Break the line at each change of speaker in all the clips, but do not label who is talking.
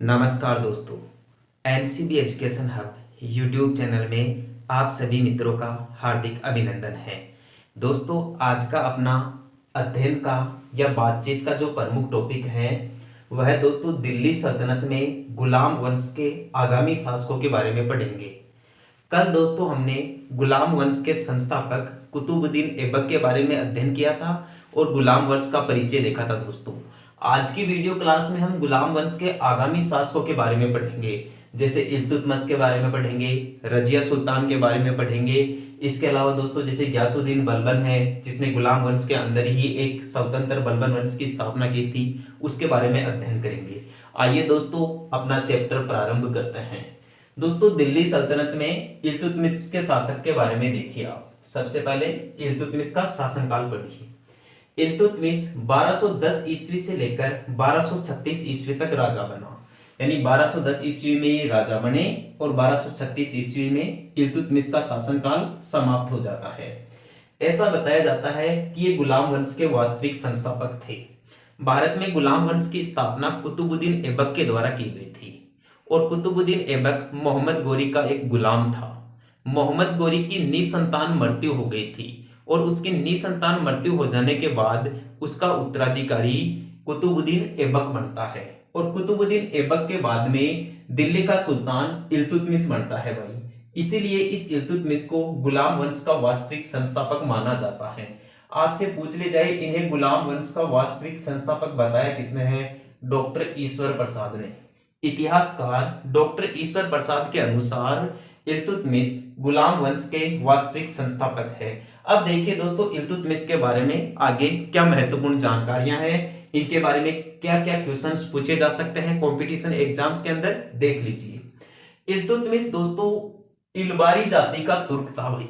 नमस्कार दोस्तों। NCB education hub YouTube channel में आप सभी मित्रों का हार्दिक अभिनंदन है। दोस्तों, आज का अपना अध्ययन का या बातचीत का जो प्रमुख टॉपिक है वह है दोस्तों दिल्ली सल्तनत में गुलाम वंश के आगामी शासकों के बारे में पढ़ेंगे। कल दोस्तों हमने गुलाम वंश के संस्थापक कुतुबुद्दीन ऐबक के बारे में अध्ययन किया था और गुलाम वंश का परिचय देखा था। दोस्तों, आज की वीडियो क्लास में हम गुलाम वंश के आगामी शासकों के बारे में पढ़ेंगे, जैसे इल्तुतमिश के बारे में पढ़ेंगे, रजिया सुल्तान के बारे में पढ़ेंगे। इसके अलावा दोस्तों जैसे गयासुद्दीन बलबन है जिसने गुलाम वंश के अंदर ही एक स्वतंत्र बलबन वंश की स्थापना की थी, उसके बारे में अध्ययन करेंगे। आइए दोस्तों अपना चैप्टर प्रारंभ करते हैं। दोस्तों, दिल्ली सल्तनत में इल्तुतमिश के शासक के बारे में देखिए। आप सबसे पहले इल्तुतमिश का शासनकाल पढ़िए। इल्तुतमिश 1210 ईस्वी से लेकर 1236 ईस्वी तक राजा बना, यानी 1210 ईस्वी में ये राजा बने और 1236 ईस्वी में इल्तुतमिश का शासनकाल समाप्त हो जाता है। ऐसा बताया जाता है कि ये गुलाम वंश के वास्तविक संस्थापक थे। भारत में गुलाम वंश की स्थापना कुतुबुद्दीन ऐबक के द्वारा की गई थी और कुतुबुद्दीन ऐबक मोहम्मद गोरी का एक गुलाम था। मोहम्मद गोरी की निसंतान मृत्यु हो गई थी और उसकी निसंतान मृत्यु हो जाने के बाद उसका उत्तराधिकारी कुतुबुद्दीन ऐबक बनता है और कुतुबुद्दीन ऐबक के बाद में दिल्ली का सुल्तान इल्तुतमिश बनता है भाई। इसीलिए इस इल्तुतमिश को गुलाम वंश का वास्तविक संस्थापक माना जाता है। आपसे पूछ ले जाए इन्हें गुलाम वंश का वास्तविक संस्थापक बताया किसने है? डॉक्टर ईश्वर प्रसाद ने। इतिहासकार डॉक्टर ईश्वर प्रसाद के अनुसार इल्तुतमिश गुलाम वंश के वास्तविक संस्थापक है। अब देखिए दोस्तों, इल्तुतमिश के बारे में आगे क्या महत्वपूर्ण जानकारियां हैं, इनके बारे में क्या क्या क्वेश्चंस पूछे जा सकते हैं कंपटीशन एग्जाम्स के अंदर, देख लीजिए। इल्तुतमिश दोस्तों इलबारी जाति का तुर्क था भाई,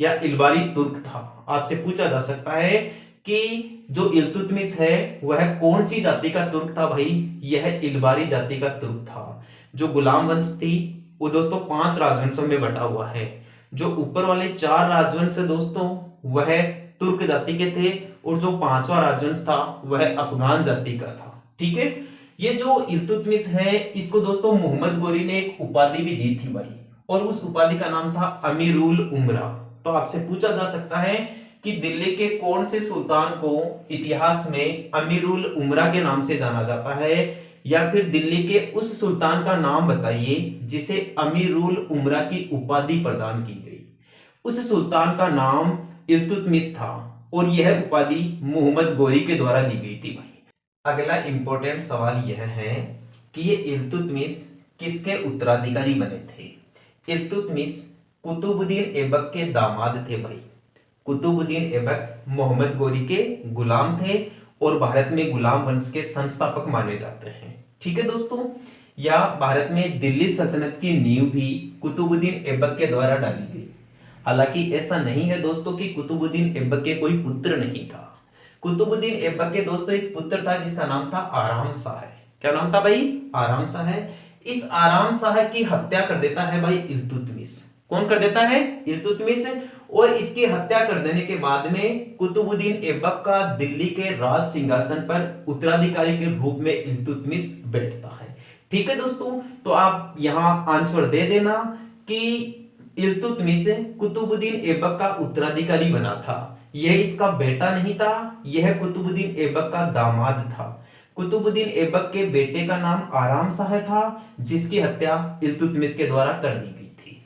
या इलबारी तुर्क था। आपसे पूछा जा सकता है कि जो इल्तुतमिश है वह कौन सी जाति का तुर्क था भाई? यह इलबारी जाति का तुर्क था। जो गुलाम वंश थी वो दोस्तों 5 राजवंशों में बटा हुआ है। जो ऊपर वाले 4 राजवंश है दोस्तों वह तुर्क जाति के थे और जो 5वां राजवंश था वह अफगान जाति का था। ठीक है, ये जो इल्तुतमिश है इसको दोस्तों मोहम्मद गोरी ने एक उपाधि भी दी थी भाई, और उस उपाधि का नाम था अमीरुल उमरा। तो आपसे पूछा जा सकता है कि दिल्ली के कौन से सुल्तान को इतिहास में अमीरुल उमरा के नाम से जाना जाता है, या फिर दिल्ली के उस सुल्तान का नाम बताइए जिसे अमीरुल उमरा की उपाधि प्रदान की गई। उस सुल्तान का नाम इल्तुतमिश था और यह उपाधि मोहम्मद गोरी के द्वारा दी गई थी भाई। अगला इंपॉर्टेंट सवाल यह है कि ये इल्तुतमिश किसके उत्तराधिकारी बने थे? इल्तुतमिश कुतुबुद्दीन ऐबक के दामाद थे भाई। कुतुबुद्दीन ऐबक मोहम्मद गोरी के गुलाम थे और भारत में गुलाम वंश के संस्थापक माने जाते हैं। ठीक है दोस्तों, या भारत में दिल्ली सल्तनत की नींव भी कुतुबुद्दीन ऐबक के द्वारा डाली गई। हालांकि ऐसा नहीं है दोस्तों कि कुतुबुद्दीन ऐबक के कोई पुत्र नहीं था। कुतुबुद्दीन ऐबक के दोस्तों एक पुत्र था जिसका नाम था आराम शाह। क्या नाम था भाई? आराम शाह। इस आराम शाह की हत्या कर देता है भाई इल्तुतमिश। कौन कर देता है? इल्तुतमिश। और इसकी हत्या कर देने के बाद में कुतुबुद्दीन ऐबक का दिल्ली के राज सिंहासन पर उत्तराधिकारी के रूप में इल्तुतमिश बैठता है। ठीक है दोस्तों, तो आप यहां आंसर दे देना कि इल्तुतमिश कुतुबुद्दीन ऐबक का उत्तराधिकारी बना था। यह इसका बेटा नहीं था, यह कुतुबुद्दीन ऐबक का दामाद था। कुतुबुद्दीन ऐबक के बेटे का नाम आराम शाह था जिसकी हत्या इल्तुतमिश के द्वारा कर दी गई थी।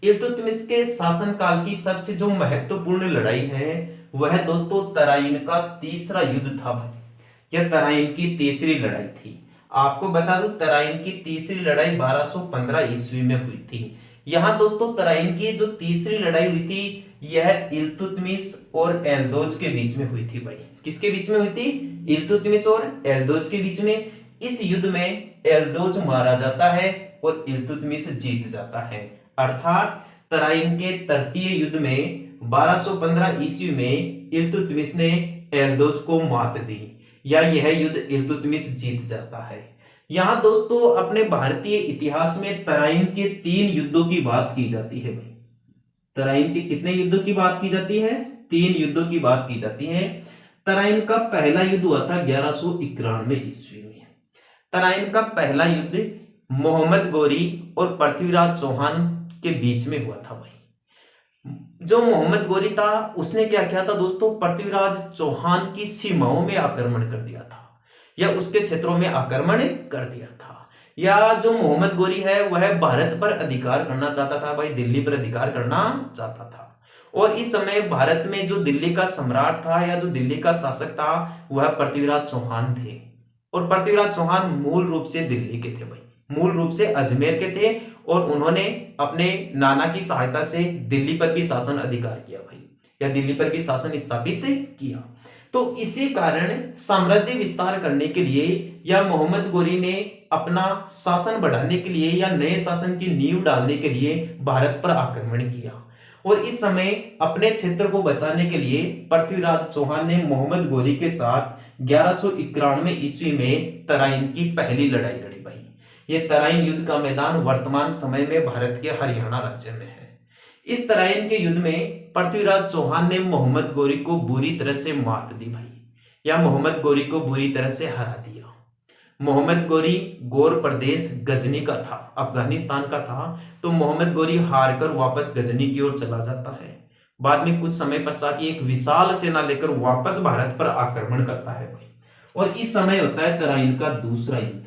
इल्तुतमिश के शासनकाल की सबसे जो महत्वपूर्ण लड़ाई है वह दोस्तों तराइन का तीसरा युद्ध था भाई। यह तराइन की तीसरी लड़ाई थी। आपको बता दूं तराइन की तीसरी लड़ाई 1215 ईस्वी में हुई थी। यहां दोस्तों तराइन की जो तीसरी लड़ाई हुई थी यह इल्तुतमिश और एल्दोज के बीच में हुई थी भाई। किसके बीच में हुई थी? इल्तुतमिश और एल्दोज के बीच में। इस युद्ध में एल्दोज मारा जाता है और इल्तुतमिश जीत जाता है। अर्थात तराइन के तृतीय युद्ध में 1215 ईस्वी में इल्तुतमिश ने एल्दोज को मात दी, या यह युद्ध इल्तुतमिश जीत जाता है। यहां दोस्तों अपने भारतीय इतिहास में तराइन के 3 युद्धों की बात की जाती है भाई। तराइन के कितने युद्धों की बात की जाती है? 3 युद्धों की बात की जाती है। तराइन का पहला युद्ध हुआ था 1191 ईस्वी में। तराइन का पहला युद्ध मोहम्मद गोरी और पृथ्वीराज चौहान के बीच में हुआ था भाई। जो मोहम्मद गोरी था उसने क्या किया था दोस्तों, पृथ्वीराज चौहान की सीमाओं में आक्रमण कर दिया था या उसके क्षेत्रों में आक्रमण कर दिया था। या जो मोहम्मद गोरी है वह भारत पर अधिकार करना चाहता था भाई, दिल्ली पर अधिकार करना चाहता था। और इस समय भारत में जो दिल्ली का सम्राट था या जो दिल्ली का शासक था वह पृथ्वीराज चौहान थे। और पृथ्वीराज चौहान मूल रूप से दिल्ली के थे भाई, मूल रूप से अजमेर के थे। और उन्होंने अपने नाना की सहायता से दिल्ली पर भी शासन अधिकार किया भाई, या दिल्ली पर भी शासन स्थापित किया। तो इसी कारण साम्राज्य विस्तार करने के लिए या मोहम्मद गोरी ने अपना शासन बढ़ाने के लिए या नए शासन की नींव डालने के लिए भारत पर आक्रमण किया। और इस समय अपने क्षेत्र को बचाने के लिए पृथ्वीराज चौहान ने मोहम्मद गोरी के साथ 1191 ईस्वी में तराइन की पहली लड़ाई लड़ी भाई। ये तराइन युद्ध का मैदान वर्तमान समय में भारत के हरियाणा राज्य में है। इस तराइन के युद्ध में पृथ्वीराज चौहान ने मोहम्मद गोरी को बुरी तरह से मात दी भाई, या मोहम्मद गोरी को बुरी तरह से हरा दिया। मोहम्मद गोरी गौर प्रदेश गजनी का था, अफगानिस्तान का था। तो मोहम्मद गोरी हारकर वापस गजनी की ओर चला जाता है। बाद में कुछ समय पश्चात ये एक विशाल सेना लेकर वापस भारत पर आक्रमण करता है भाई। और इस समय होता है तराइन का दूसरा युद्ध।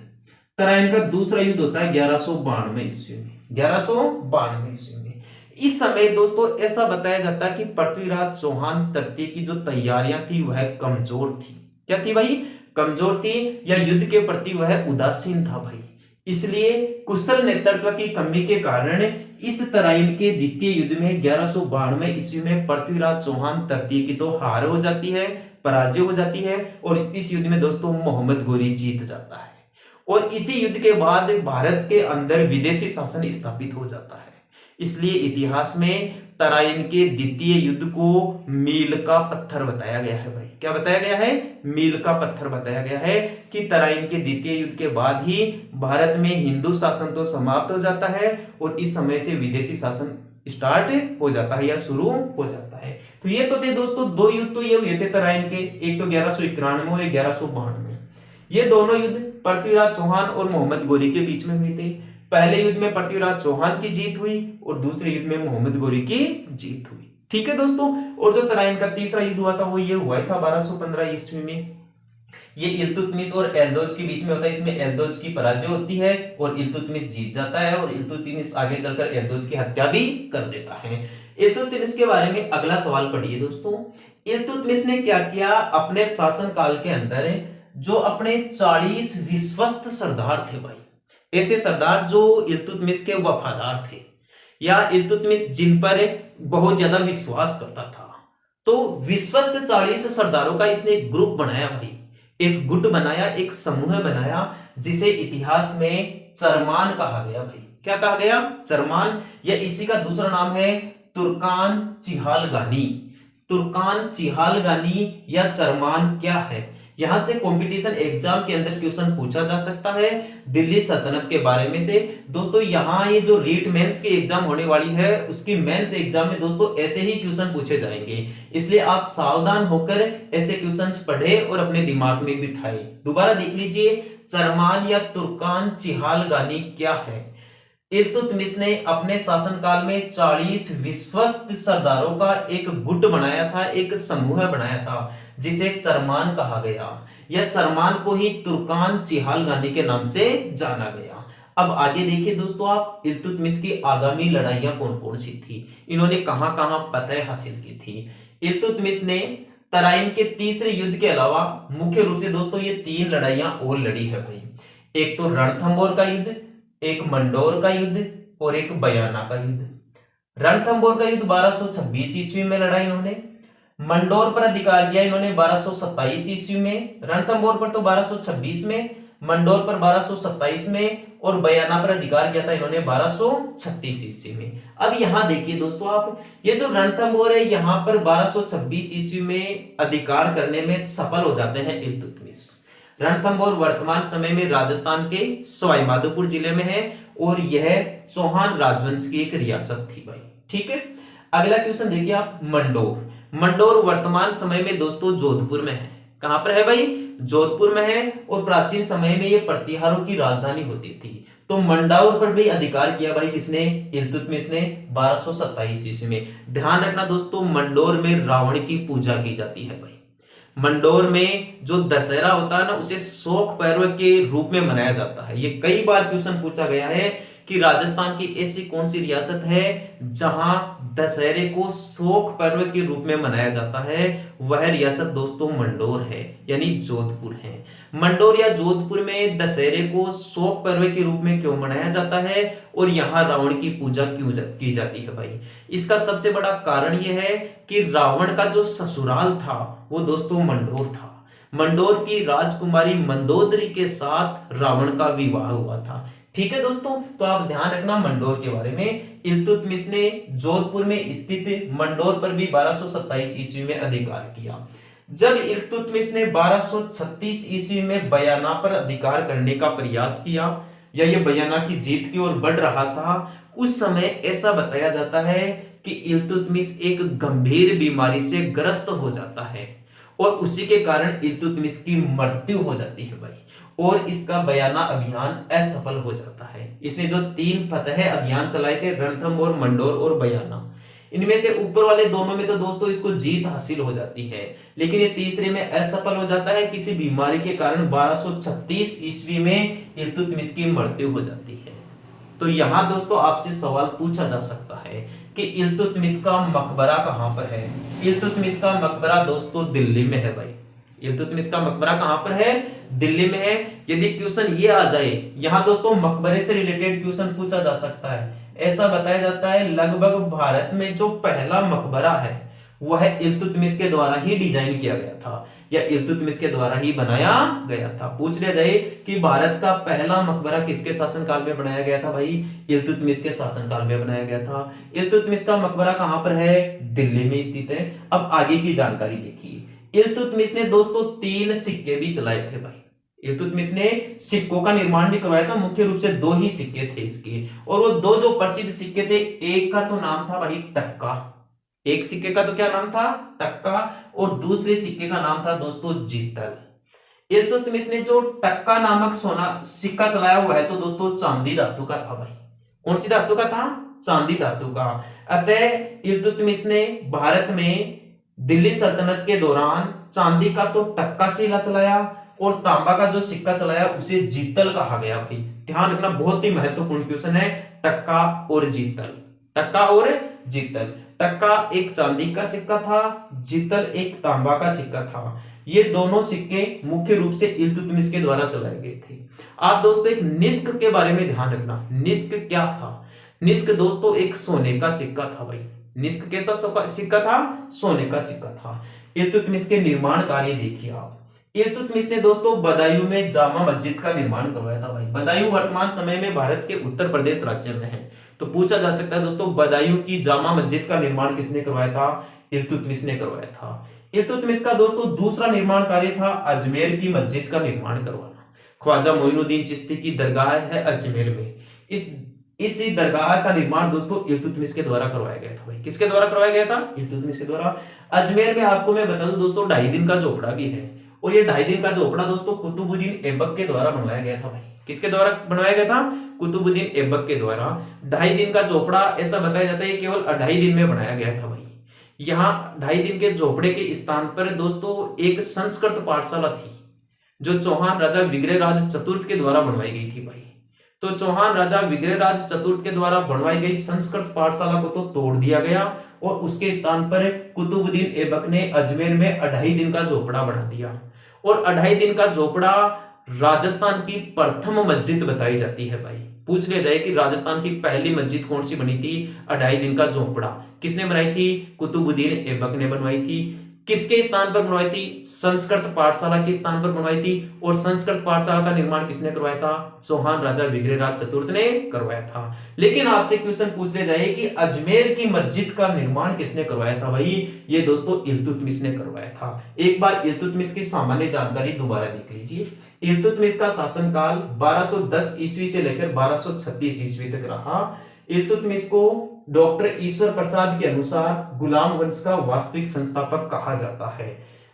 तराइन का दूसरा युद्ध होता है 1192 ईस्वी में, 1192 ईस्वी में। इस समय दोस्तों ऐसा बताया जाता है कि पृथ्वीराज चौहान तृतीय की जो तैयारियां थी वह कमजोर थी। क्या थी भाई? कमजोर थी, या युद्ध के प्रति वह उदासीन था भाई। इसलिए कुशल नेतृत्व की कमी के कारण इस तराइन के द्वितीय युद्ध में 1192 ईस्वी में पृथ्वीराज चौहान तृतीय की तो हार हो जाती है, पराजय हो जाती है। और इस युद्ध में दोस्तों मोहम्मद गोरी जीत जाता है। और इसी युद्ध के बाद भारत के अंदर विदेशी शासन स्थापित हो जाता है। इसलिए इतिहास में तराइन के द्वितीय युद्ध को मील का पत्थर बताया गया है भाई। क्या बताया गया है? मील का पत्थर बताया गया है कि तराइन के द्वितीय युद्ध के बाद ही भारत में हिंदू शासन तो समाप्त हो जाता है और इस समय से विदेशी शासन स्टार्ट हो जाता है या शुरू हो जाता है। तो ये तो थे दोस्तों दो युद्ध, तो ये हुए थे तराइन के, एक तो 1191 और 1192। ये दोनों युद्ध पृथ्वीराज चौहान और मोहम्मद गोरी के बीच में हुए थे। पहले युद्ध में पृथ्वीराज चौहान की जीत हुई और दूसरे युद्ध में मोहम्मद गोरी की जीत हुई। ठीक है दोस्तों। और जो तराइन का तीसरा युद्ध हुआ था वो ये हुआ था 1215 ईस्वी में। ये इल्तुतमिश और एल्दोज के बीच में होता है। इसमें एल्दोज की पराजय होती है और इल्तुतमिश जीत जाता है, और इल्तुतमिश आगे चलकर एल्दोज की हत्या भी कर देता है। इल्तुतमिश के बारे में अगला सवाल पढ़िए दोस्तों। इल्तुतमिश ने क्या किया अपने शासन काल के अंदर? जो अपने 40 विश्वस्त सरदार थे भाई, ऐसे सरदार जो इल्तुतमिश के वफादार थे या इल्तुतमिश जिन पर बहुत ज्यादा विश्वास करता था, तो विश्वस्त 40 सरदारों का इसने एक ग्रुप बनाया भाई, एक गुट बनाया, एक समूह बनाया, जिसे इतिहास में चरमान कहा गया भाई। क्या कहा गया? चरमान, या इसी का दूसरा नाम है तुर्कान चिहालगानी। तुर्कान चिहालगानी या चरमान क्या है? यहां से कंपटीशन एग्जाम के अंदर क्वेश्चन पूछा जा सकता है दिल्ली सल्तनत के बारे में से। दोस्तों यहाँ ये जो रीट मेंस की एग्जाम होने वाली है उसकी मेंस एग्जाम में दोस्तों ऐसे ही क्वेश्चन पूछे जाएंगे, इसलिए आप सावधान होकर ऐसे क्वेश्चंस पढ़े और अपने दिमाग में बिठाए। दोबारा देख लीजिए, चरमान या तुर्कान चिहालगानी क्या है? इल्तुतमिश ने अपने शासनकाल में 40 विश्वस्त सरदारों का एक गुट बनाया था, एक समूह बनाया था, जिसे चरमान कहा गया। यह चरमान को ही तुर्कान चिहालगानी के नाम से जाना गया। अब आगे देखिए दोस्तों आप, इल्तुतमिश की आगामी लड़ाइयां कौन कौन सी थी, इन्होंने कहां कहां फतह हासिल की थी। इल्तुतमिश ने तराइन के तीसरे युद्ध के अलावा मुख्य रूप से दोस्तों ये 3 लड़ाइयां और लड़ी है भाई। एक तो रणथंबोर का युद्ध, एक मंडोर का युद्ध और एक बयाना का युद्ध। रणथंबोर का युद्ध 1226 ईस्वी में लड़ा इन्होंने। मंडोर पर अधिकार किया इन्होंने 1227 ईस्वी में। रणथंबोर पर तो 1226 में, मंडोर पर 1227 में, और बयाना पर अधिकार किया था इन्होंने 1236 ईस्वी में। अब यहां देखिए दोस्तों आप, ये जो रणथंबोर है यहां पर 1226 ईस्वी में अधिकार करने में सफल हो जाते हैं इल्तुतमिश। रणथंबोर वर्तमान समय में राजस्थान के सवाई माधोपुर जिले में है और यह चौहान राजवंश की एक रियासत थी भाई। ठीक है। अगला क्वेश्चन देखिए आप, मंडोर। मंडोर वर्तमान समय में दोस्तों जोधपुर में है। कहां पर है भाई? जोधपुर में है और प्राचीन समय में ये प्रतिहारों की राजधानी होती थी। तो मंडाउर पर भी अधिकार किया भाई किसने? इल्तुतमिश ने 1227 ईस्वी में। ध्यान रखना दोस्तों, मंडोर में रावण की पूजा की जाती है भाई। मंडोर में जो दशहरा होता है ना, उसे शोक पर्व के रूप में मनाया जाता है। ये कई बार क्वेश्चन पूछा गया है कि राजस्थान की ऐसी कौन सी रियासत है जहां दशहरे को शोक पर्व के रूप में मनाया जाता है? वह रियासत दोस्तों मंडोर है, यानी जोधपुर है। मंडोर या जोधपुर में दशहरे को शोक पर्व के रूप में क्यों मनाया जाता है और यहाँ रावण की पूजा क्यों की जाती है भाई? इसका सबसे बड़ा कारण यह है कि रावण का जो ससुराल था वो दोस्तों मंडोर था। मंडोर की राजकुमारी मंदोदरी के साथ रावण का विवाह हुआ था। ठीक है दोस्तों, तो आप ध्यान रखना मंडोर के बारे में। इल्तुतमिश ने जोधपुर में स्थित मंडोर पर भी 1227 ईस्वी में अधिकार किया। जब इल्तुतमिश ने 1236 ईस्वी में बयाना पर अधिकार करने का प्रयास किया या ये बयाना की जीत की ओर बढ़ रहा था, उस समय ऐसा बताया जाता है कि इल्तुतमिश एक गंभीर बीमारी से ग्रस्त हो जाता है और उसी के कारण इल्तुतमिश की मृत्यु हो जाती है भाई, और इसका बयाना अभियान असफल हो जाता है। इसने जो 3 फतह अभियान चलाए थे, रणथंभ और मंडोर और बयाना, इनमें से ऊपर वाले दोनों में तो दोस्तों इसको जीत हासिल हो जाती है, लेकिन ये तीसरे में असफल हो जाता है किसी बीमारी के कारण। 1236 ईस्वी में इल्तुतमिश की मृत्यु हो जाती है। तो यहां दोस्तों आपसे सवाल पूछा जा सकता है कि इल्तुतमिश का मकबरा कहां पर है? इल्तुतमिश का मकबरा दोस्तों दिल्ली में है भाई। इल्तुतमिश का मकबरा कहां पर है? दिल्ली में है। यदि क्वेश्चन ये आ जाए, यहां दोस्तों मकबरे से रिलेटेड क्वेश्चन पूछा जा सकता है। ऐसा बताया जाता है लगभग भारत में जो पहला मकबरा है वह इल्तुतमिश के द्वारा ही डिजाइन किया गया था या इल्तुतमिश के द्वारा ही बनाया गया था। पूछ लिया जाए कि भारत का पहला मकबरा किसके शासनकाल में बनाया गया था भाई? इल्तुतमिश के शासनकाल में बनाया गया था। इल्तुतमिश का मकबरा कहां पर है? दिल्ली में स्थित है। अब आगे की जानकारी देखिए। इल्तुतमिश ने दोस्तों 3 सिक्के भी चलाए थे भाई। इल्तुतमिश ने सिक्कों का निर्माण भी करवाया था। मुख्य रूप से 2 ही सिक्के थे इसके, और वो 2 जो प्रसिद्ध सिक्के थे, एक का तो नाम था भाई टक्का। एक सिक्के का तो क्या नाम था? टक्का। और दूसरे सिक्के का नाम था दोस्तों जीतल। इल्तुतमिश ने जो टक्का नामक सोना सिक्का चलाया हुआ है तो दोस्तों चांदी धातु का था भाई। कौन सी धातु का था? चांदी धातु का। अतः इल्तुतमिश ने भारत में दिल्ली सल्तनत के दौरान चांदी का तो टक्का शिला चलाया और तांबा का जो सिक्का चलाया उसे जीतल कहा गया भाई। ध्यान रखना, बहुत ही महत्वपूर्ण क्वेश्चन है। टक्का और जीतल, टक्का और जीतल। टक्का एक चांदी का सिक्का था, जीतल एक तांबा का सिक्का था। ये दोनों सिक्के मुख्य रूप से इल्तुतमिश के द्वारा चलाए गए थे। आप दोस्तों एक निस्क के बारे में ध्यान रखना। निस्क क्या था? निस्क दोस्तों एक सोने का सिक्का था भाई। निस्क कैसा सिक्का था? सोने का सिक्का था। इल्तुतमिश के निर्माण कार्य देखिए आप। इल्तुतमिश ने दोस्तों बदायूं में जामा मस्जिद का निर्माण करवाया था भाई। बदायूं वर्तमान समय में भारत के उत्तर प्रदेश राज्य में है। तो पूछा जा सकता है दोस्तों, बदायूं की जामा मस्जिद का निर्माण किसने करवाया था? इल्तुतमिश ने करवाया था। इल्तुतमिश का दोस्तों दूसरा निर्माण कार्य था अजमेर की मस्जिद का निर्माण करवाना। ख्वाजा मोइनुद्दीन चिश्ती की दरगाह है अजमेर में। इस दरगाह का निर्माण दोस्तों इल्तुतमिश के द्वारा करवाया गया था भाई। किसके द्वारा करवाया गया था? इल्तुतमिश के द्वारा। अजमेर में आपको मैं बता दूं दोस्तों 2.5 दिन का झोपड़ा भी है, और ये 2.5 दिन का झोपड़ा दोस्तों कुतुबुद्दीन ऐबक के द्वारा बनवाया गया था भाई। किसके द्वारा बनवाया गया था? कुतुबुद्दीन ऐबक के द्वारा। 2.5 दिन का झोपड़ा ऐसा बताया जाता है केवल 2.5 दिन में बनाया गया था भाई। यहाँ 2.5 दिन के झोपड़े के स्थान पर दोस्तों एक संस्कृत पाठशाला थी जो चौहान राजा विग्रहराज चतुर्थ के द्वारा बनवाई गई थी भाई। तो चौहान राजा विग्रहराज चतुर्थ के द्वारा बनवाई गई संस्कृत पाठशाला को तो तोड़ दिया गया और उसके स्थान पर कुतुबुद्दीन ऐबक ने अजमेर में 2.5 दिन का झोपड़ा बना दिया। और 2.5 दिन का झोपड़ा राजस्थान की प्रथम मस्जिद बताई जाती है भाई। पूछ लिया जाए कि राजस्थान की पहली मस्जिद कौन सी बनी थी? 2.5 दिन का झोपड़ा किसने बनाई थी? कुतुबुद्दीन ऐबक ने बनवाई थी। किसके स्थान पर बनवाई थी? संस्कृत पाठशाला के स्थान पर बनवाई थी। और संस्कृत पाठशाला का निर्माण किसने करवाया था? चौहान राजा विग्रहराज चतुर्थ ने करवाया था। लेकिन आपसे क्वेश्चन पूछ लिया जाए कि अजमेर की मस्जिद का निर्माण किसने करवाया था भाई? ये दोस्तों इल्तुतमिश ने करवाया था। एक बार इल्तुतमिश की सामान्य जानकारी दोबारा देख लीजिए। इल्तुतमिश का शासनकाल 1210 ईस्वी से लेकर 1236 ईस्वी तक रहा। इल्तुतमिश को डॉक्टर ईश्वर प्रसाद के अनुसार गुलाम वंश का वास्तविक संस्थापक कहा जाता है।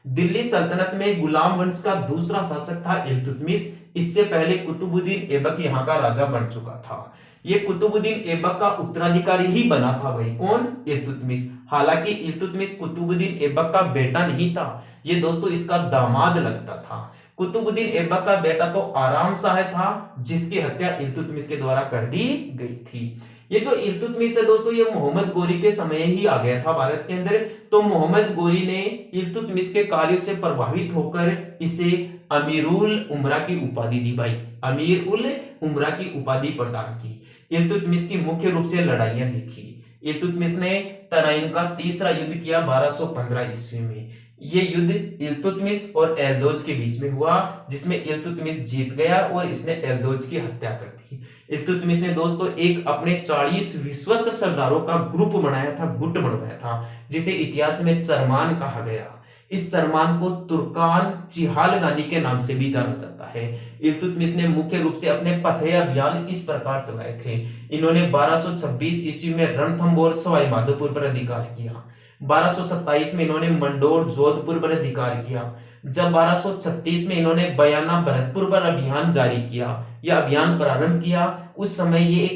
दिल्ली सल्तनत में गुलाम वंश का दूसरा शासक था इल्तुतमिश। इससे पहले कुतुबुद्दीन ऐबक यहाँ का राजा बन चुका था। ये कुतुबुद्दीन ऐबक का उत्तराधिकारी ही बना था भाई, कौन? इल्तुतमिश। हालांकि इल्तुतमिश कुतुबुद्दीन ऐबक का बेटा नहीं था, ये दोस्तों इसका दामाद लगता था। कुतुबुद्दीन ऐबक का बेटा तो आराम शाह था, जिसकी हत्या इल्तुतमिश के द्वारा कर दी गई थी। ये जो इल्तुतमिश है दोस्तों, ये मोहम्मद गोरी के समय ही आ गया था भारत के अंदर। तो मोहम्मद गोरी ने इल्तुतमिश के कार्यों से प्रभावित होकर इसे अमीरुल उमरा की उपाधि दी भाई, अमीर उल उमरा की उपाधि प्रदान की। इल्तुतमिश की मुख्य रूप से लड़ाइयां देखी। इल्तुतमिश ने तनाइन का तीसरा युद्ध किया 1215 ईस्वी में। ये युद्ध इल्तुतमिश और एल्दोज के बीच में हुआ, जिसमें इल्तुतमिश जीत गया और इसने एल्दोज की हत्या कर दी। इल्तुतमिश ने दोस्तों एक अपने 40 विश्वस्त सरदारों का ग्रुप बनाया था, गुट बनवाया था, जिसे इतिहास में चरमान कहा गया। इस चरमान को तुर्कान चिहालगानी के नाम से भी जाना जाता है। इल्तुतमिश ने मुख्य रूप से अपने फतेह अभियान इस प्रकार चलाए थे। इन्होंने 1226 ईस्वी में रणथंबोर सवाई माधोपुर पर अधिकार किया। 1227 में इन्होंने मंडोर जोधपुर पर अधिकार किया। जब 1236 में इन्होंने बयाना भरतपुर पर अभियान जारी किया या अभियान प्रारंभ किया, उस समय ये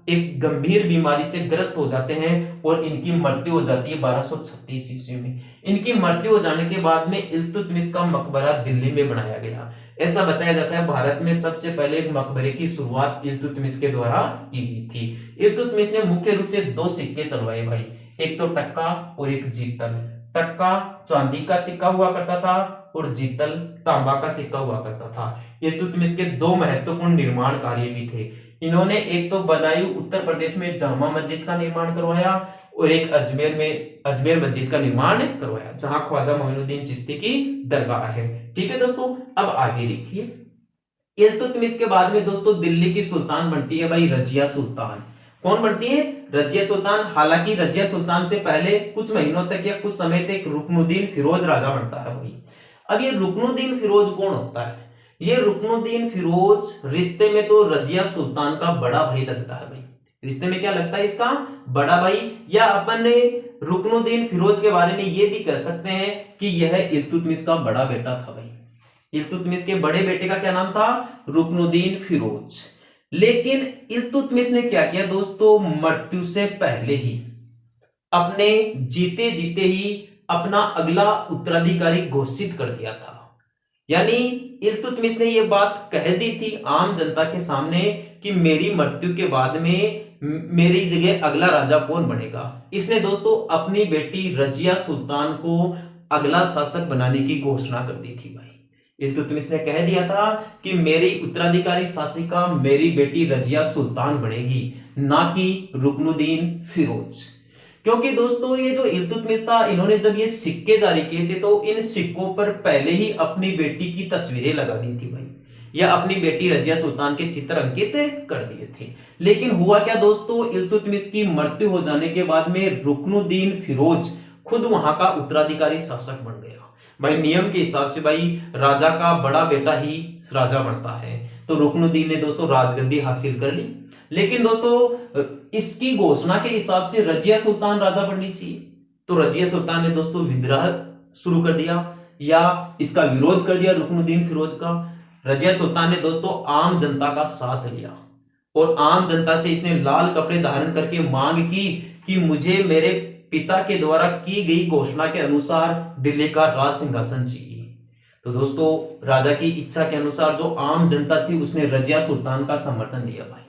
एक गंभीर बीमारी से ग्रस्त हो जाते हैं और इनकी मृत्यु हो जाती है 1236 ईस्वी में। इनकी मृत्यु हो जाने के बाद में इल्तुतमिश का मकबरा दिल्ली में बनाया गया। ऐसा बताया जाता है भारत में सबसे पहले एक मकबरे की शुरुआत इल्तुतमिश के द्वारा की गई थी। इल्तुतमिश ने मुख्य रूप से 2 सिक्के चलवाए भाई, एक तो टक्का और एक जीतल। टक्का चांदी का सिक्का हुआ करता था और जीतल तांबा का सिक्का हुआ करता था। इल्तुतमिश के 2 महत्वपूर्ण निर्माण कार्य भी थे। इन्होंने एक तो बदायूं उत्तर प्रदेश में जामा मस्जिद का निर्माण करवाया और एक अजमेर मस्जिद का निर्माण करवाया, जहां ख्वाजा मोइनुद्दीन चिश्ती की दरगाह है। ठीक है दोस्तों, अब आगे देखिए। इल्तुतमिश के बाद में दोस्तों दिल्ली की सुल्तान बनती है भाई रजिया सुल्तान। कौन बनती है? रजिया सुल्तान। हालांकि रजिया सुल्तान से पहले कुछ महीनों तक या कुछ समय तक रुकनुद्दीन फिरोज राजा बनता है भाई। अब ये रुकनुद्दीन फिरोज कौन होता है? ये रुकनुद्दीन फिरोज रिश्ते में तो रजिया सुल्तान का बड़ा भाई लगता है भाई। रिश्ते में क्या लगता है इसका? बड़ा भाई। या अपन ने रुकनुद्दीन फिरोज के बारे में ये भी कह सकते हैं कि यह इल्तुतमिश का बड़ा बेटा था भाई। इल्तुतमिश के बड़े बेटे का क्या नाम था? रुकनुद्दीन फिरोज। लेकिन इल्तुतमिश ने क्या किया दोस्तों, मृत्यु से पहले ही अपने जीते जीते ही अपना अगला उत्तराधिकारी घोषित कर दिया था। यानी इल्तुतमिश ने यह बात कह दी थी आम जनता के सामने कि मेरी मृत्यु के बाद में मेरी जगह अगला राजा कौन बनेगा। इसने दोस्तों अपनी बेटी रजिया सुल्तान को अगला शासक बनाने की घोषणा कर दी थी भाई। इल्तुतमिश ने कह दिया था कि मेरी उत्तराधिकारी शासिका मेरी बेटी रजिया सुल्तान बनेगी, ना कि रुकनुद्दीन फिरोज। क्योंकि दोस्तों ये जो इल्तुतमिश था, इन्होंने जब ये सिक्के जारी किए थे तो इन सिक्कों पर पहले ही अपनी बेटी की तस्वीरें लगा दी थी भाई, या अपनी बेटी रजिया सुल्तान के चित्र अंकित कर दिए थे। लेकिन हुआ क्या दोस्तों, इल्तुतमिश की मृत्यु हो जाने के बाद में रुकनुद्दीन फिरोज खुद वहां का उत्तराधिकारी शासक बन गया भाई। नियम के हिसाब से भाई राजा का बड़ा बेटा ही राजा बनता है। तो रुकनुद्दीन ने दोस्तों राजगद्दी हासिल कर ली। लेकिन दोस्तों इसकी घोषणा के हिसाब से रजिया सुल्तान राजा बननी चाहिए, तो रजिया सुल्तान ने दोस्तों विद्रोह शुरू कर दिया या इसका विरोध कर दिया रुकनुद्दीन फिरोज का। रजिया सुल्तान ने दोस्तों आम जनता का साथ लिया और आम जनता से इसने लाल कपड़े धारण करके मांग की कि मुझे मेरे पिता के द्वारा की गई घोषणा के अनुसार दिल्ली का राज सिंहासन चाहिए। तो दोस्तों राजा की इच्छा के अनुसार जो आम जनता थी उसने रजिया सुल्तान का समर्थन दिया भाई,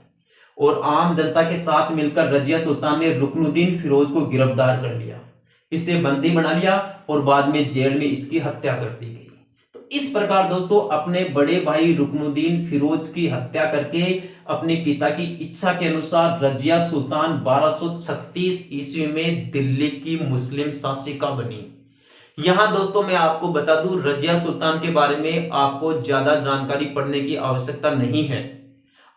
और आम जनता के साथ मिलकर रजिया सुल्तान ने रुकनुद्दीन फिरोज को गिरफ्तार कर लिया, इसे बंदी बना लिया और बाद में जेल में इसकी हत्या कर दी गई। तो इस प्रकार दोस्तों अपने बड़े भाई रुकनुद्दीन फिरोज की हत्या करके अपने पिता की इच्छा के अनुसार रजिया सुल्तान 1236 ईस्वी में दिल्ली की मुस्लिम शासिका बनी। यहां दोस्तों मैं आपको बता दूं, रजिया सुल्तान के बारे में आपको ज्यादा जानकारी पढ़ने की आवश्यकता नहीं है।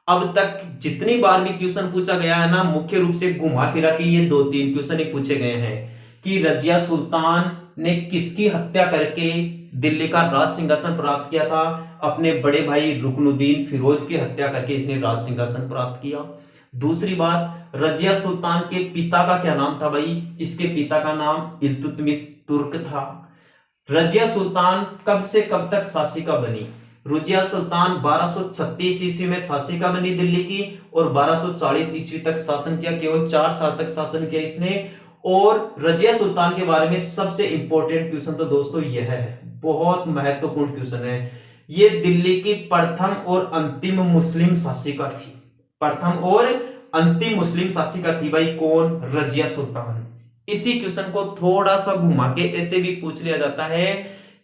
अब तक जितनी बार भी क्वेश्चन पूछा गया है ना, मुख्य रूप से घुमा फिरा के ये 2-3 क्वेश्चन ही पूछे गए हैं कि रजिया सुल्तान ने किसकी हत्या करके दिल्ली का राज सिंहासन प्राप्त किया था। अपने बड़े भाई रुकनुद्दीन फिरोज की हत्या करके इसने राज सिंहासन प्राप्त किया। दूसरी बात, रजिया सुल्तान के पिता का क्या नाम था भाई? इसके पिता का नाम इल्तुतमिश तुर्क था। रजिया सुल्तान कब से कब तक शासिका बनी? रजिया सुल्तान 1236 ईस्वी में शासिका बनी दिल्ली की, और 1240 ईस्वी तक शासन किया, केवल 4 साल तक शासन किया इसने। और रजिया सुल्तान के बारे में सबसे इंपॉर्टेंट क्वेश्चन तो दोस्तों यह है, बहुत महत्वपूर्ण क्वेश्चन है, ये दिल्ली की प्रथम और अंतिम मुस्लिम शासिका थी। प्रथम और अंतिम मुस्लिम शासिका थी भाई, कौन? रजिया सुल्तान। इसी क्वेश्चन को थोड़ा सा घुमा के ऐसे भी पूछ लिया जाता है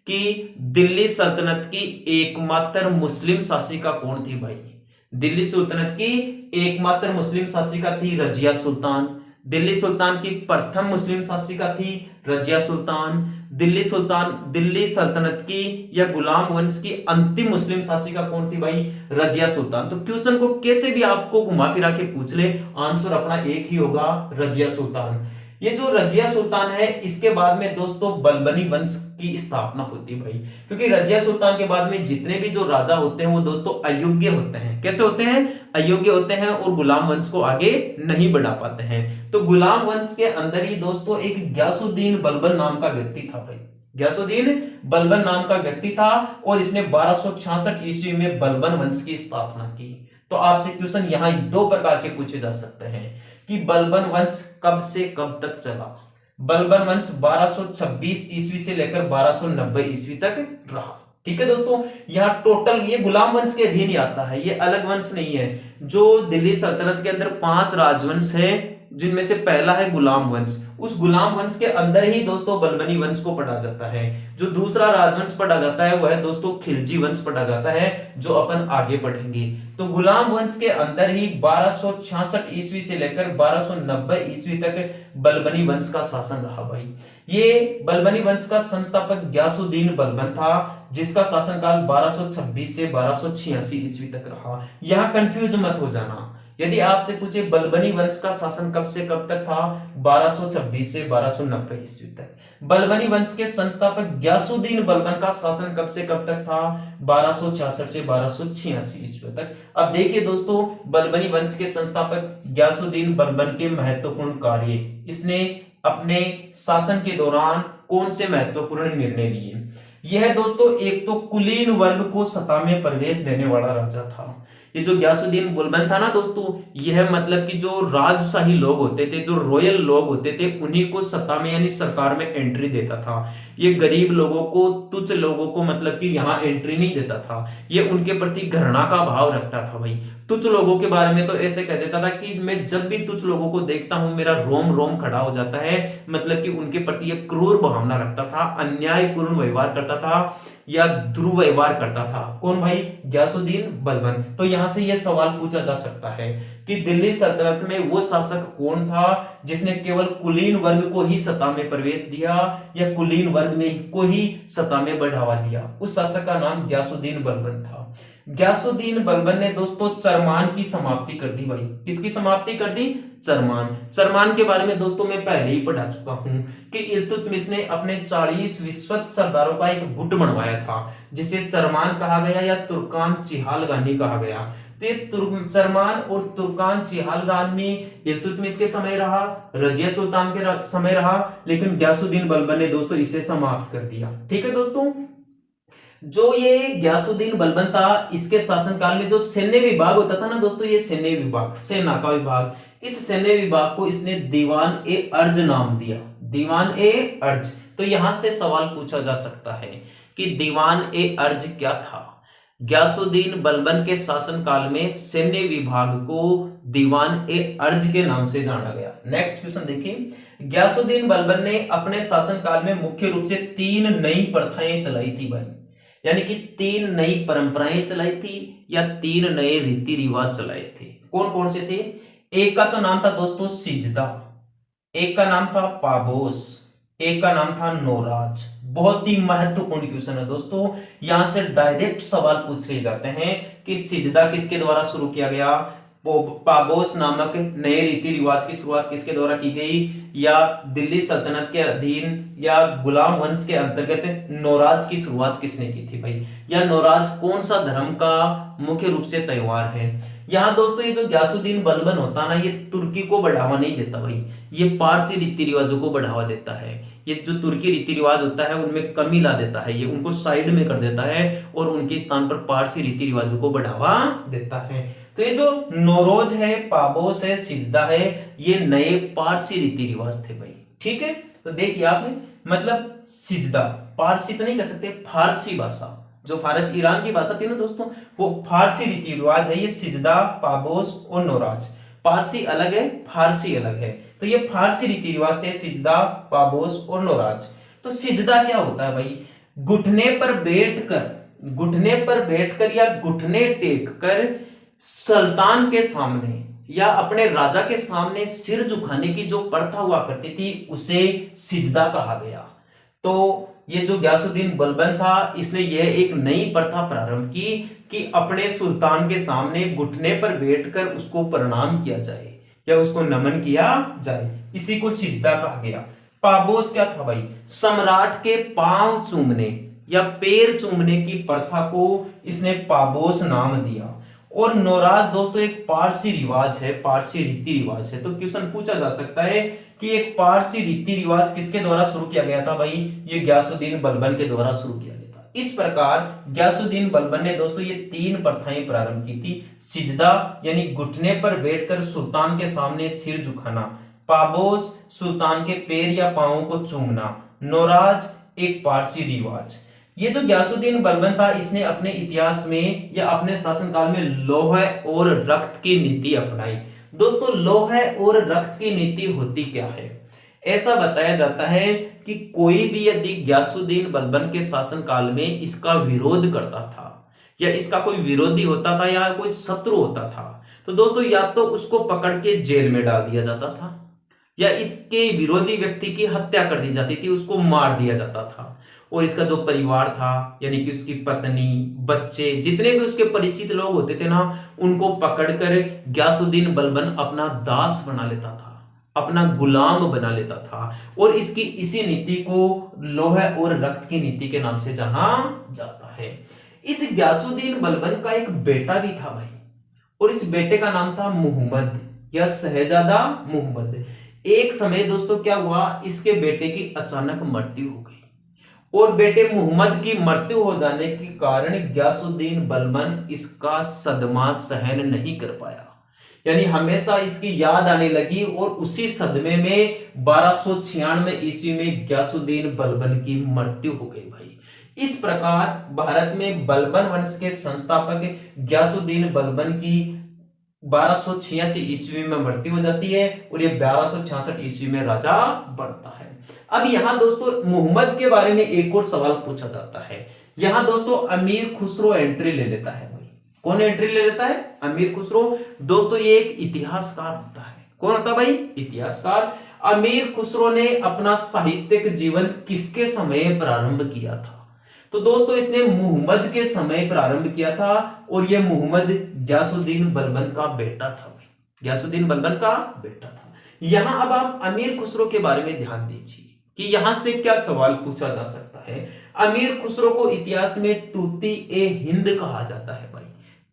कि दिल्ली सल्तनत की एकमात्र मुस्लिम शासिका कौन थी भाई? दिल्ली सुल्तानत की एकमात्र मुस्लिम शासिका थी रजिया सुल्तान। दिल्ली सुल्तान की प्रथम मुस्लिम शासिका थी रजिया सुल्तान। दिल्ली सल्तनत की या गुलाम वंश की अंतिम मुस्लिम शासिका कौन थी भाई? रजिया सुल्तान। तो क्वेश्चन को कैसे भी आपको घुमा फिरा के पूछ ले, आंसर अपना एक ही होगा, रजिया सुल्तान। ये जो रजिया सुल्तान है, इसके बाद में दोस्तों बलबनी वंश की स्थापना होती है भाई, क्योंकि रजिया सुल्तान के बाद में जितने भी जो राजा होते हैं वो दोस्तों अयोग्य होते हैं। कैसे होते हैं? अयोग्य होते हैं, और गुलाम वंश को आगे नहीं बढ़ा पाते हैं। तो गुलाम वंश के अंदर ही दोस्तों एक ग्यासुद्दीन बलबन नाम का व्यक्ति था भाई, ग्यासुद्दीन बलबन नाम का व्यक्ति था, और इसने 1266 ईस्वी में बलबन वंश की स्थापना की। तो आपसे क्वेश्चन यहां दो प्रकार के पूछे जा सकते हैं कि बलबन वंश कब से कब तक चला। बलबन वंश 1226 ईस्वी से लेकर 1290 ईस्वी तक रहा। ठीक है दोस्तों, यहां टोटल ये गुलाम वंश के अधीन ही आता है, ये अलग वंश नहीं है। जो दिल्ली सल्तनत के अंदर 5 राजवंश है, जिनमें से पहला है गुलाम वंश, उस गुलाम वंश के अंदर ही दोस्तों बलबनी वंश को पढ़ा जाता है। जो दूसरा राजवंश पढ़ा जाता है वह है दोस्तों खिलजी वंश पढ़ा जाता है, जो अपन आगे पढ़ेंगे। तो गुलाम वंश के अंदर ही 1266 ईस्वी से लेकर 1290 ईस्वी तक बलबनी वंश का शासन रहा भाई। ये बलबनी वंश का संस्थापक ग्यासुद्दीन बलबन था, जिसका शासनकाल 1226 से 1286 ईस्वी तक रहा। यहां कंफ्यूज मत हो जाना, यदि आपसे पूछे बलबनी वंश का शासन कब से कब तक था, 1226 से 1290 ईस्वी तक। बलबनी वंश के संस्थापक ग्यासुद्दीन बलबन का शासन कब से कब तक था, 1266 से 1286 ईस्वी तक। अब देखिए दोस्तों, बलबनी वंश के संस्थापक ग्यासुद्दीन बलबन के महत्वपूर्ण कार्य, इसने अपने शासन के दौरान कौन से महत्वपूर्ण निर्णय लिए। यह दोस्तों एक तो कुलीन वर्ग को सत्ता में प्रवेश देने वाला राजा था। ये जो ग्यासुद्दीन बुलबन था ना दोस्तों, यह मतलब कि जो राजशाही लोग होते थे, जो रॉयल लोग होते थे, उन्हीं को सत्ता में यानी सरकार में एंट्री देता था। ये गरीब लोगों को, तुच्छ लोगों को मतलब कि यहाँ एंट्री नहीं देता था। ये उनके प्रति घृणा का भाव रखता था भाई। तुच्छ लोगों के बारे में तो ऐसे कह देता था कि मैं जब भी तुच्छ लोगों को देखता हूं मेरा रोम रोम खड़ा हो जाता है। मतलब कि उनके प्रति एक क्रूर भावना रखता था, अन्यायपूर्ण व्यवहार करता था या दुर्व्यवहार करता था। कौन भाई? ग्यासुद्दीन बलबन। तो यहां से यह सवाल पूछा जा सकता है कि दिल्ली सल्तनत में वो शासक कौन था जिसने केवल कुलीन वर्ग को ही सत्ता में प्रवेश दिया या कुलीन वर्ग में को ही सत्ता में बढ़ावा दिया। उस शासक का नाम ग्यासुद्दीन बलबन था। ग्यासुद्दीन बलबन ने दोस्तों चरमान की समाप्ति कर दी भाई। किसकी समाप्ति कर दी? चरमान। चरमान के बारे में दोस्तों मैं पहले ही पढ़ा चुका हूं कि इल्तुतमिश ने अपने 40 विश्वस्त सरदारों का एक गुट बनवाया था, जिसे चरमान कहा गया या तुर्कान चिहालगानी कहा गया। तो ये चरमान और तुर्कान चिहालगानी इल्तुतमिश के समय रहा, रजिया सुल्तान के समय रहा, लेकिन ग्यासुद्दीन बलबन ने दोस्तों इसे समाप्त कर दिया। ठीक है दोस्तों, जो ये ग्यासुद्दीन बलबन था, इसके शासनकाल में जो सैन्य विभाग होता था ना दोस्तों, ये सैन्य विभाग, सेना का विभाग, इस सैन्य विभाग को इसने दीवान ए अर्ज नाम दिया। दीवान ए अर्ज। तो यहां से सवाल पूछा जा सकता है कि दीवान ए अर्ज क्या था। ग्यासुद्दीन बलबन के शासनकाल में सैन्य विभाग को दीवान ए अर्ज के नाम से जाना गया। नेक्स्ट क्वेश्चन देखिए, ग्यासुद्दीन बलबन ने अपने शासनकाल में मुख्य रूप से 3 नई प्रथाएं चलाई थी भाई, यानी कि 3 नई परंपराएं चलाई थी या 3 नए रीति रिवाज चलाए थे। कौन कौन से थे? एक का तो नाम था दोस्तों सिजदा, एक का नाम था पाबोस, एक का नाम था नौराज। बहुत ही महत्वपूर्ण क्वेश्चन है दोस्तों, यहां से डायरेक्ट सवाल पूछ लिए जाते हैं कि सिजदा किसके द्वारा शुरू किया गया, पाबोस नामक नए रीति रिवाज की शुरुआत किसके द्वारा की गई? या दिल्ली सल्तनत के अधीन या गुलाम वंश के अंतर्गत नौराज की शुरुआत किसने की थी भाई? या नौराज कौन सा धर्म का मुख्य रूप से त्योहार है? यहाँ दोस्तों ये जो ग्यासुद्दीन बलबन होता ना, ये तुर्की को बढ़ावा नहीं देता भाई, ये पारसी रीति रिवाजों को बढ़ावा देता है। ये जो तुर्की रीति रिवाज होता है उनमें कमी ला देता है, ये उनको साइड में कर देता है और उनके स्थान पर पारसी रीति रिवाजों को बढ़ावा देता है। तो ये जो नौरोज है, पाबोस है, सिजदा है, ये नए पारसी रीति रिवाज थे भाई। ठीक है, तो देखिए आपने मतलब सिजदा पारसी तो नहीं कह सकते, फारसी भाषा, जो फारस ईरान की भाषा थी ना दोस्तों, वो फारसी रीति रिवाज है। ये सिजदा, पाबोस और नौराज, पारसी अलग है, फारसी अलग है। तो ये फारसी रीति रिवाज थे, सिजदा, पाबोस और नौराज। तो सिजदा क्या होता है भाई? घुटने पर बैठकर या घुटने टेक कर सुल्तान के सामने या अपने राजा के सामने सिर झुकाने की जो प्रथा हुआ करती थी उसे सिजदा कहा गया। तो ये जो ग्यासुद्दीन बलबन था, इसने यह एक नई प्रथा प्रारंभ की कि अपने सुल्तान के सामने घुटने पर बैठकर उसको प्रणाम किया जाए या उसको नमन किया जाए, इसी को सिजदा कहा गया। पाबोस क्या था भाई? सम्राट के पांव चूमने या पैर चूमने की प्रथा को इसने पाबोस नाम दिया। और नौराज दोस्तों एक पारसी रिवाज है, पारसी रीति रिवाज है। तो क्वेश्चन पूछा जा सकता है कि एक पारसी रीति रिवाज किसके द्वारा शुरू किया गया था भाई? ये ग्यासुद्दीन बलबन के द्वारा शुरू किया गया था। इस प्रकार ग्यासुद्दीन बलबन ने दोस्तों ये 3 प्रथाएं प्रारंभ की थी। सिजदा यानी घुटने पर बैठकर सुल्तान के सामने सिर झुकाना, पाबोस सुल्तान के पैर या पांवों को चूमना, नौराज एक पारसी रिवाज। ये जो ग्यासुद्दीन बलबन था, इसने अपने इतिहास में या अपने शासनकाल में लौह और रक्त की नीति अपनाई। दोस्तों लौह और रक्त की नीति होती क्या है? ऐसा बताया जाता है कि कोई भी यदि ग्यासुद्दीन बलबन के शासनकाल में इसका विरोध करता था या इसका कोई विरोधी होता था या कोई शत्रु होता था, तो दोस्तों या तो उसको पकड़ के जेल में डाल दिया जाता था या इसके विरोधी व्यक्ति की हत्या कर दी जाती थी, उसको मार दिया जाता था। और इसका जो परिवार था यानी कि उसकी पत्नी, बच्चे, जितने भी उसके परिचित लोग होते थे ना, उनको पकड़कर ग्यासुद्दीन बलबन अपना दास बना लेता था, अपना गुलाम बना लेता था। और इसकी इसी नीति को लौह और रक्त की नीति के नाम से जाना जाता है। इस ग्यासुद्दीन बलबन का एक बेटा भी था भाई, और इस बेटे का नाम था मुहम्मद या शहजादा मुहम्मद। एक समय दोस्तों क्या हुआ, इसके बेटे की अचानक मृत्यु हो गई और बेटे मुहम्मद की मृत्यु हो जाने के कारण ग्यासुद्दीन बलबन इसका सदमा सहन नहीं कर पाया, यानी हमेशा इसकी याद आने लगी और उसी सदमे में 1296 ईस्वी में ग्यासुद्दीन बलबन की मृत्यु हो गई भाई। इस प्रकार भारत में बलबन वंश के संस्थापक ग्यासुद्दीन बलबन की 1286 ईस्वी में मृत्यु हो जाती है और ये 1266 ईस्वी में राजा बनता है। अब यहां दोस्तों मुहम्मद के बारे में एक और सवाल पूछा जाता है। यहां दोस्तों अमीर खुसरो एंट्री ले लेता है भाई। कौन एंट्री ले लेता है? अमीर खुसरो। दोस्तों ये एक इतिहासकार होता है। कौन होता है भाई? इतिहासकार। अमीर खुसरो ने अपना साहित्यिक जीवन किसके समय प्रारंभ किया था? तो दोस्तों इसने मुहम्मद के समय प्रारंभ किया था और यह मुहम्मद ग्यासुद्दीन बलबन का बेटा था भाई, ग्यासुद्दीन बलबन का बेटा था। यहां अब आप अमीर खुसरो के बारे में ध्यान दीजिए कि यहां से क्या सवाल पूछा जा सकता है। अमीर खुसरो को इतिहास में तूती ए हिंद कहा जाता है भाई,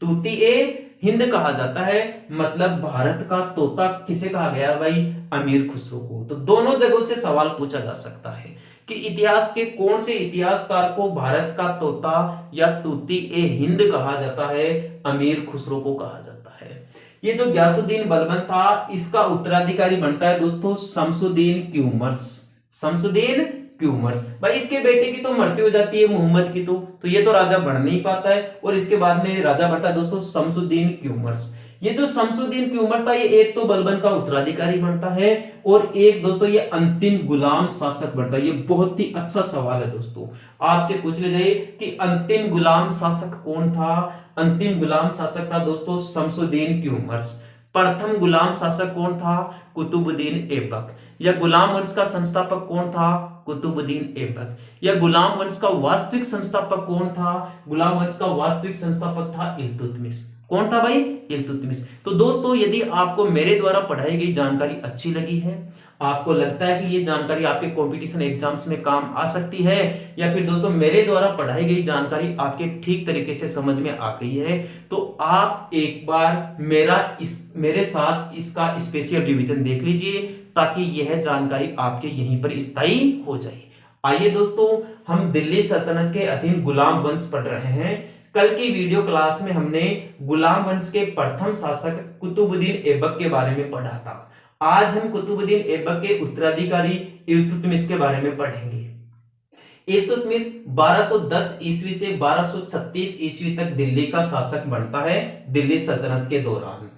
तूती ए हिंद कहा जाता है, मतलब भारत का तोता किसे कहा गया भाई? अमीर खुसरो को। तो दोनों जगहों से सवाल पूछा जा सकता है कि इतिहास के कौन से इतिहासकार को भारत का तोता या तूती ए हिंद कहा जाता है? अमीर खुसरो को कहा जाता है। ये जो ग्यासुद्दीन बलबन था, इसका उत्तराधिकारी बनता है दोस्तों शमसुद्दीन क्यूमर्स। शमसुद्दीन क्यूमर्स भाई, इसके बेटे की तो मृत्यु हो जाती है मुहम्मद की, तो ये तो राजा बन नहीं पाता है और इसके बाद में राजा बनता है दोस्तों शमसुद्दीन क्यूमर्स। ये जो शमसुद्दीन क्यूमर्स था, ये एक तो बलबन का उत्तराधिकारी बनता है और एक दोस्तों ये अंतिम गुलाम शासक बनता है। ये बहुत ही अच्छा सवाल है दोस्तों, आपसे पूछ ले जाए कि अंतिम गुलाम शासक कौन था? अंतिम गुलाम शासक था दोस्तों शमसुद्दीन क्यूमर्स। प्रथम गुलाम शासक कौन था? कुतुबुद्दीन ऐबक। या गुलाम वंश का संस्थापक कौन था? कुतुबुद्दीन ऐबक। या गुलाम वंश का वास्तविक संस्थापक कौन था? गुलाम वंश का वास्तविक संस्थापक था इल्तुतमिश। कौन था भाई? इल्तुतमिश। तो दोस्तों यदि आपको मेरे द्वारा पढ़ाई गई जानकारी अच्छी लगी है, आपको लगता है कि ये जानकारी आपके कंपटीशन एग्जाम्स में काम आ सकती है, या फिर दोस्तों मेरे द्वारा पढ़ाई गई जानकारी आपके ठीक तरीके से समझ में आ गई है, तो आप एक बार मेरे साथ इसका स्पेशल रिवीजन देख लीजिए, ताकि यह जानकारी आपके यहीं पर स्थायी हो जाए। आइए दोस्तों, हम दिल्ली सल्तनत के अधीन गुलाम वंश पढ़ रहे हैं। कल की वीडियो क्लास में हमने गुलाम वंश के प्रथम शासक कुतुबुद्दीन ऐबक के बारे में पढ़ा था। आज हम कुतुबुद्दीन ऐबक के उत्तराधिकारी इल्तुतमिश के बारे में पढ़ेंगे। इल्तुतमिश 1210 ईस्वी से 1236 ईस्वी तक दिल्ली का शासक बनता है। दिल्ली सल्तनत के दौरान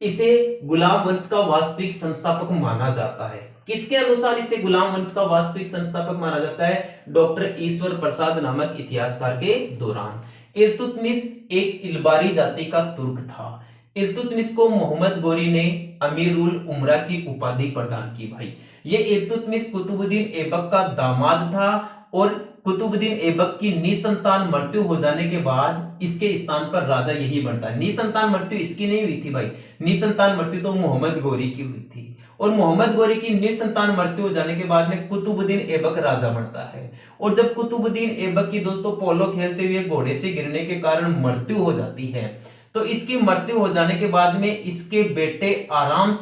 इसे गुलाम वंश का वास्तविक संस्थापक माना जाता है। किसके अनुसार इसे गुलाम वंश का वास्तविक संस्थापक माना जाता है? डॉक्टर ईश्वर प्रसाद नामक इतिहासकार के दौरान। इल्तुतमिश एक इल्बारी जाति का तुर्क था। इल्तुतमिश को मोहम्मद गोरी ने अमीरुल उमरा की उपाधि प्रदान की। भाई ये इल्तुतमिश कुतुबुद्दीन ऐबक का दामाद था, और कुतुबुद्दीन ऐबक की निसंतान मृत्यु हो जाने के बाद इसके स्थान पर राजा यही बनता है। निसंतान मृत्यु इसकी नहीं हुई थी भाई, निसंतान मृत्यु तो मोहम्मद गोरी की हुई थी, और मोहम्मद गोरी की निसंतान मृत्यु हो जाने के बाद में कुतुबुद्दीन ऐबक राजा बनता है। और जब कुतुबुद्दीन ऐबक की दोस्तों पोलो खेलते हुए घोड़े से गिरने के कारण मृत्यु हो जाती है, तो इसकी मृत्यु हो जाने के बाद में इसके बेटे आराम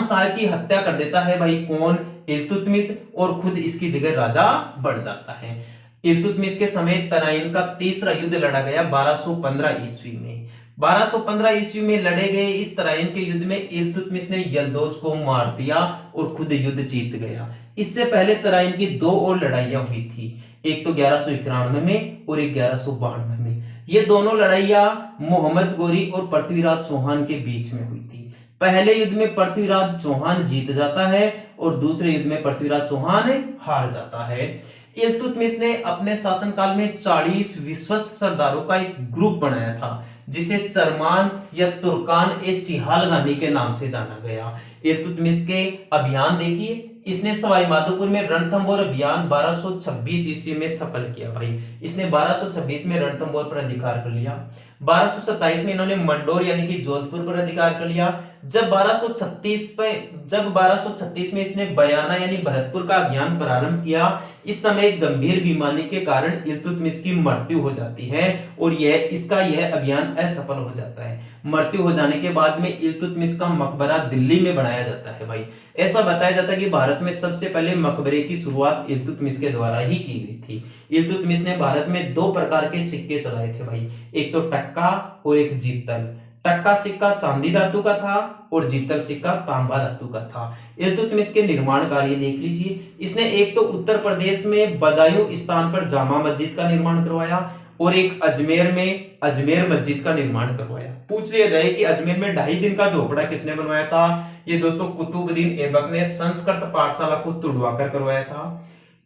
शाह की हत्या कर देता है। भाई कौन? इल्तुतमिश, और खुद इसकी जगह राजा बन जाता है। इल्तुतमिश के समय तराइन का तीसरा युद्ध लड़ा गया 1215 ईस्वी में। 1215 ईस्वी में लड़े गए इस तराइन के युद्ध में इल्तुतमिश ने यल्दौज को मार दिया और खुद युद्ध जीत गया। इससे पहले तराइन की दो और लड़ाइयां हुई थी, एक तो 1191 में और एक 1192 में। ये दोनों लड़ाइयां मोहम्मद गोरी और पृथ्वीराज चौहान के बीच में हुई थी। पहले युद्ध में पृथ्वीराज चौहान जीत जाता है और दूसरे युद्ध में पृथ्वीराज चौहान हार जाता है। इल्तुतमिश ने अपने शासनकाल में 40 विश्वस्त सरदारों का एक ग्रुप बनाया था, जिसे चरमान या तुर्कान ए चिहालगानी के नाम से जाना गया। इल्तुतमिश के अभियान देखिए, इसने सवाई माधोपुर में रणथंभौर अभियान 1226 ईस्वी में सफल किया। भाई इसने 1226 में रणथंभौर पर अधिकार कर लिया। 1227 में इन्होंने मंडोर यानी कि जोधपुर पर अधिकार कर लिया। जब 1236 में इसने बयाना यानी भरतपुर का अभियान प्रारंभ किया, इस समय एक गंभीर बीमारी के कारण इल्तुतमिश की मृत्यु हो जाती है और यह अभियान असफल हो जाता है। मृत्यु हो जाने के बाद में इल्तुतमिश का मकबरा दिल्ली में बनाया जाता है। भाई ऐसा बताया जाता है कि भारत में सबसे पहले मकबरे की शुरुआत इल्तुतमिश के द्वारा ही की गई थी। इल्तुतमिश ने भारत में दो प्रकार के सिक्के चलाए थे भाई, एक तो टक्का और एक जीतल। टक्का सिक्का चांदी धातु का था और जीतल सिक्का तांबा धातु का था। इल्तुतमिश के निर्माण कार्य देख लीजिए। इसने एक तो उत्तर प्रदेश में बदायूं स्थान पर जामा मस्जिद का निर्माण करवाया और एक अजमेर में अजमेर मस्जिद का निर्माण करवाया। पूछ लिया जाए कि अजमेर में 2.5 दिन का झोपड़ा किसने बनवाया था? ये दोस्तों कुतुबुद्दीन ऐबक ने संस्कृत पाठशाला को तुड़वाकर करवाया था।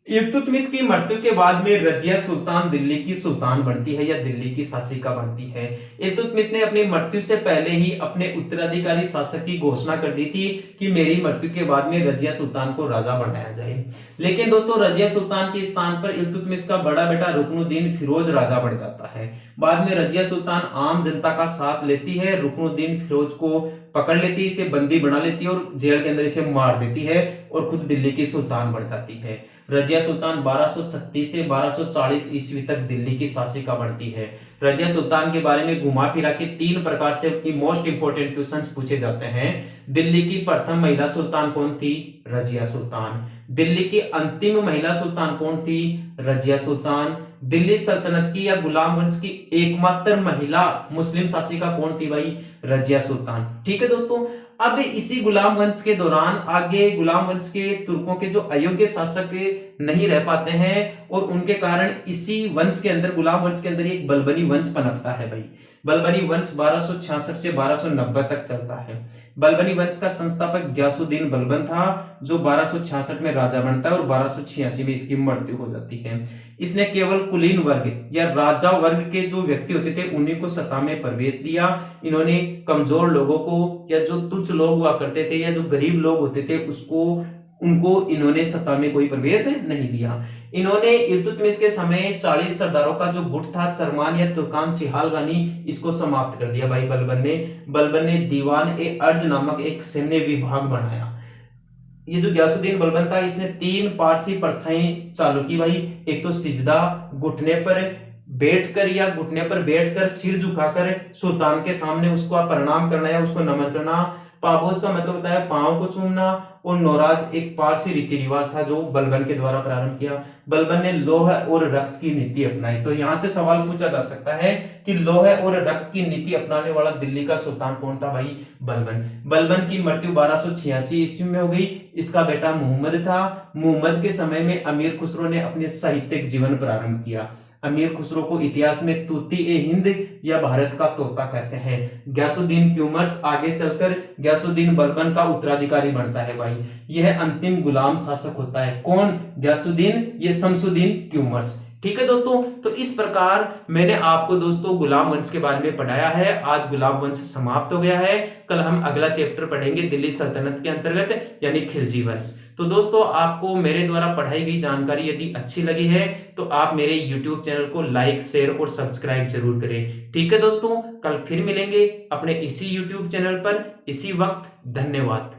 इल्तुतमिश की मृत्यु के बाद में रजिया सुल्तान दिल्ली की सुल्तान बनती है या दिल्ली की शासिका बनती है। इल्तुतमिश ने अपनी मृत्यु से पहले ही अपने उत्तराधिकारी शासक की घोषणा कर दी थी कि मेरी मृत्यु के बाद में रजिया सुल्तान को राजा बनाया जाए। लेकिन दोस्तों रजिया सुल्तान के स्थान पर इल्तुतमिश का बड़ा बेटा रुकनुद्दीन फिरोज राजा बन जाता है। बाद में रजिया सुल्तान आम जनता का साथ लेती है, रुकनुद्दीन फिरोज को पकड़ लेती है, इसे बंदी बना लेती है और जेल के अंदर इसे मार देती है और खुद दिल्ली की सुल्तान बन जाती है। रजिया सुल्तान 1236 से 1240 ईस्वी तक दिल्ली की शासिका बनती है। रजिया सुल्तान के बारे में घुमा फिरा के 3 प्रकार से मोस्ट इंपोर्टेंट क्वेश्चंस पूछे जाते हैं। दिल्ली की प्रथम महिला सुल्तान कौन थी? रजिया सुल्तान। दिल्ली की अंतिम महिला सुल्तान कौन थी? रजिया सुल्तान। दिल्ली सल्तनत की या गुलाम वंश की एकमात्र महिला मुस्लिम शासिका कौन थी भाई? रजिया सुल्तान। ठीक है दोस्तों, अब इसी गुलाम वंश के दौरान आगे गुलाम वंश के तुर्कों के जो अयोग्य शासक नहीं रह पाते हैं और उनके कारण इसी वंश के अंदर गुलाम वंश के अंदर एक बलबनी वंश पनपता है भाई। बलबनी वंश 1266 से 1290 तक चलता है। बलबनी वंश का संस्थापक ग्यासुद्दीन बलबन था, जो 1266 में राजा बनता है और 1286 में इसकी मृत्यु हो जाती है। इसने केवल कुलीन वर्ग या राजा वर्ग के जो व्यक्ति होते थे उन्हीं को सत्ता में प्रवेश दिया। इन्होंने कमजोर लोगों को या जो तुच्छ लोग हुआ करते थे या जो गरीब लोग होते थे उनको इन्होंने सत्ता में कोई प्रवेश नहीं दिया। इन्होंने इल्तुतमिश के समय 40 सरदारों का जो गुट था चरमान या तुर्कान चिहालगानी, इसको समाप्त कर दिया भाई बलबन ने दीवान ए अर्ज नामक एक सैन्य विभाग बनाया। ये जो गयासुद्दीन बलबन था इसने 3 पारसी प्रथाएं चालू की भाई। एक तो सिजदा, घुटने पर बैठकर सिर झुकाकर सुल्तान के सामने उसको प्रणाम करना या उसको नमन करना। पापोस का मतलब होता है पांव को चूमना। और नौराज एक पारसी रीति रिवाज था जो बलबन के द्वारा प्रारंभ किया। बलबन ने लौह और रक्त की नीति अपनाई। तो यहां से सवाल पूछा जा सकता है कि लौह और रक्त की नीति अपनाने वाला दिल्ली का सुल्तान कौन था भाई? बलबन की मृत्यु 1286 ईस्वी में हो गई। इसका बेटा मुहम्मद था। मुहम्मद के समय में अमीर खुसरो ने अपने साहित्यिक जीवन प्रारंभ किया। अमीर खुसरो को इतिहास में तूती ए हिंद या भारत का तोता कहते हैं। गयासुद्दीन क्यूमर्स आगे चलकर गयासुद्दीन बलबन का उत्तराधिकारी बनता है भाई। यह अंतिम गुलाम शासक होता है। कौन? गयासुद्दीन, ये शमसुद्दीन क्यूमर्स। ठीक है दोस्तों, तो इस प्रकार मैंने आपको दोस्तों गुलाम वंश के बारे में पढ़ाया है। आज गुलाम वंश समाप्त हो गया है। कल हम अगला चैप्टर पढ़ेंगे दिल्ली सल्तनत के अंतर्गत यानी खिलजी वंश। तो दोस्तों आपको मेरे द्वारा पढ़ाई गई जानकारी यदि अच्छी लगी है तो आप मेरे YouTube चैनल को लाइक, शेयर और सब्सक्राइब जरूर करें। ठीक है दोस्तों, कल फिर मिलेंगे अपने इसी YouTube चैनल पर इसी वक्त। धन्यवाद।